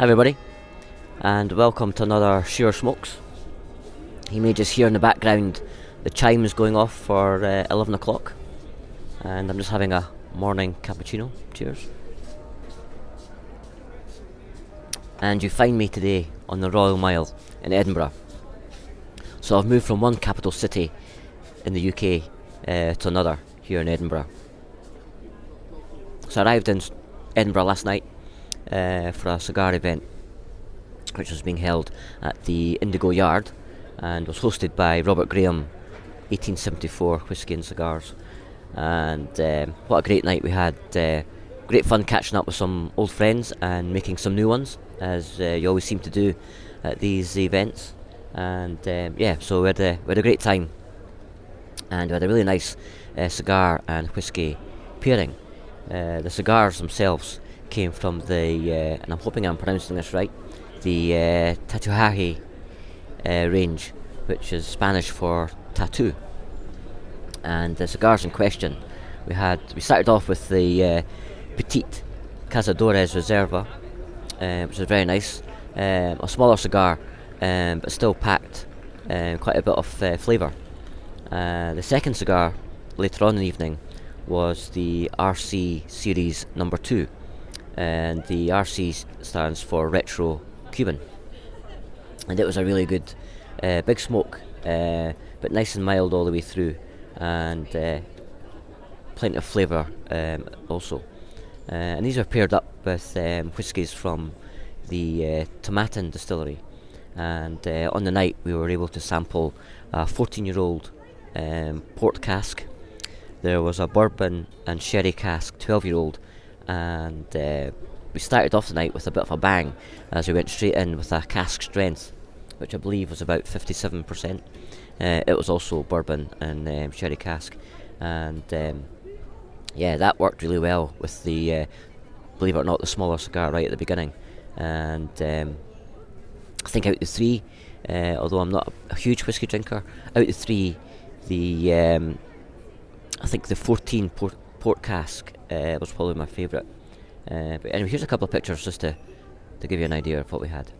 Hi everybody, and welcome to another Shearer Smokes. You may just hear in the background the chimes going off for 11 o'clock, and I'm just having a morning cappuccino. Cheers. And you find me today on the Royal Mile in Edinburgh. So I've moved from one capital city in the UK to another here in Edinburgh. So I arrived in Edinburgh last night for a cigar event which was being held at the Indigo Yard and was hosted by Robert Graham, 1874 Whisky and Cigars. And what a great night we had. Great fun catching up with some old friends and making some new ones, as you always seem to do at these events. And so we had a great time, and we had a really nice cigar and whisky pairing. The cigars themselves came from the, and I'm hoping I'm pronouncing this right, the Tatuaje range, which is Spanish for tattoo. And the cigars in question, we started off with the Petite Cazadores Reserva, which was very nice. A smaller cigar, but still packed quite a bit of flavour. The second cigar later on in the evening was the RC Series number 2, and the RC stands for Retro Cuban, and it was a really good big smoke, but nice and mild all the way through, and plenty of flavour also. And these are paired up with whiskies from the Tomatin distillery, and on the night we were able to sample a 14-year-old port cask. There was a bourbon and sherry cask 12-year-old, and we started off the night with a bit of a bang as we went straight in with a cask strength, which I believe was about 57%. It was also bourbon and sherry cask, and that worked really well with the, believe it or not, the smaller cigar right at the beginning. And I think out of the three, although I'm not a huge whisky drinker, out of the three, I think the 14 port cask was probably my favourite. But anyway, here's a couple of pictures just to give you an idea of what we had.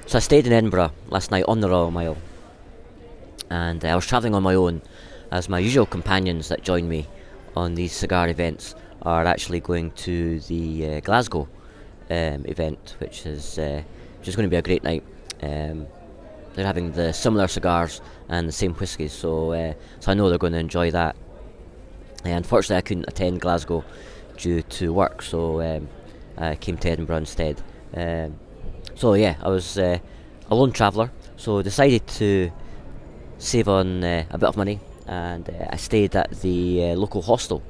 So I stayed in Edinburgh last night on the Royal Mile, and I was travelling on my own, as my usual companions that join me on these cigar events are actually going to the Glasgow event, which is going to be a great night. They're having the similar cigars and the same whiskies, so I know they're going to enjoy that. Unfortunately, I couldn't attend Glasgow due to work, so I came to Edinburgh instead. I was a lone traveller, so decided to save on a bit of money, and I stayed at the local hostel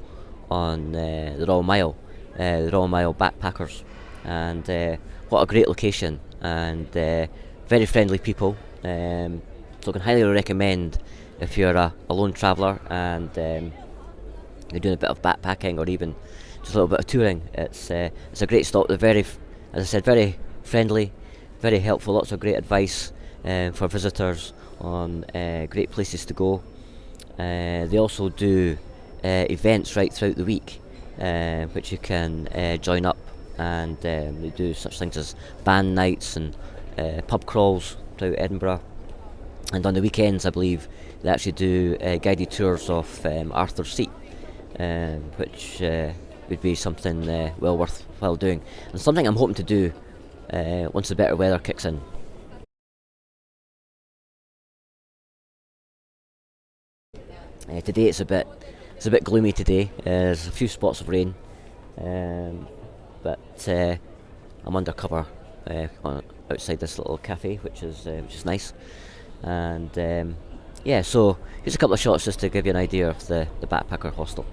on the Royal Mile, the Royal Mile Backpackers, and what a great location, and very friendly people, so I can highly recommend if you're a lone traveller and you're doing a bit of backpacking or even just a little bit of touring. It's a great stop. They're very, as I said, very friendly, very helpful, lots of great advice for visitors on great places to go. They also do events right throughout the week, which you can join up, and they do such things as band nights and pub crawls throughout Edinburgh. And on the weekends, I believe, they actually do guided tours of Arthur's Seat, which would be something well worthwhile doing, and something I'm hoping to do once the better weather kicks in. Today it's a bit gloomy today. There's a few spots of rain, but I'm undercover outside this little cafe, which is nice. And so here's a couple of shots just to give you an idea of the backpacker hostel.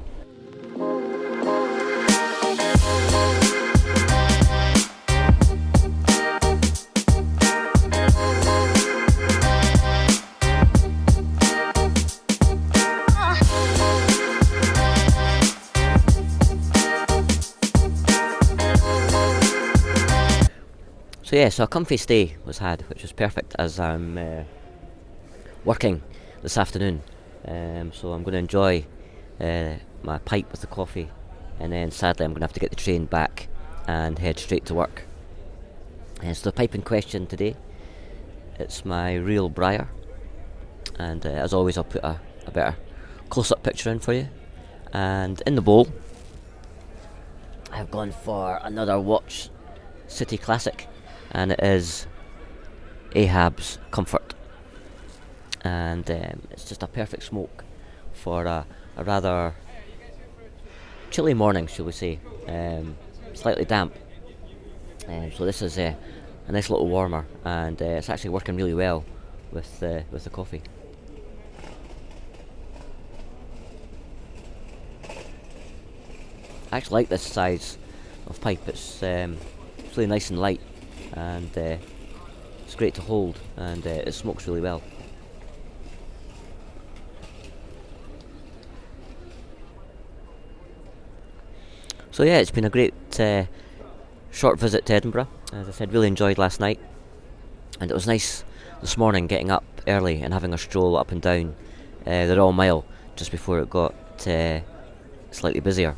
So yeah, so a comfy stay was had, which was perfect as I'm working this afternoon. So I'm going to enjoy my pipe with the coffee, and then sadly I'm going to have to get the train back and head straight to work. So the pipe in question today, it's my real Briar, and as always I'll put a better close-up picture in for you. And in the bowl I've gone for another Watch City classic, and it is Ahab's Comfort, and it's just a perfect smoke for a rather chilly morning, shall we say, slightly damp. So this is a nice little warmer, and it's actually working really well with the coffee. I actually like this size of pipe. It's really nice and light, and it's great to hold, and it smokes really well. So yeah, it's been a great short visit to Edinburgh. As I said, really enjoyed last night, and it was nice this morning getting up early and having a stroll up and down the Royal Mile just before it got slightly busier.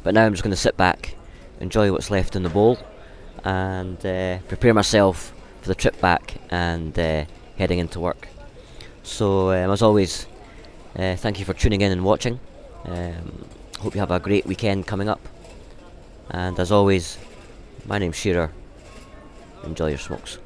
But now I'm just going to sit back, enjoy what's left in the bowl, and prepare myself for the trip back and heading into work. So as always, thank you for tuning in and watching. Hope you have a great weekend coming up. And as always, my name's Shearer. Enjoy your smokes.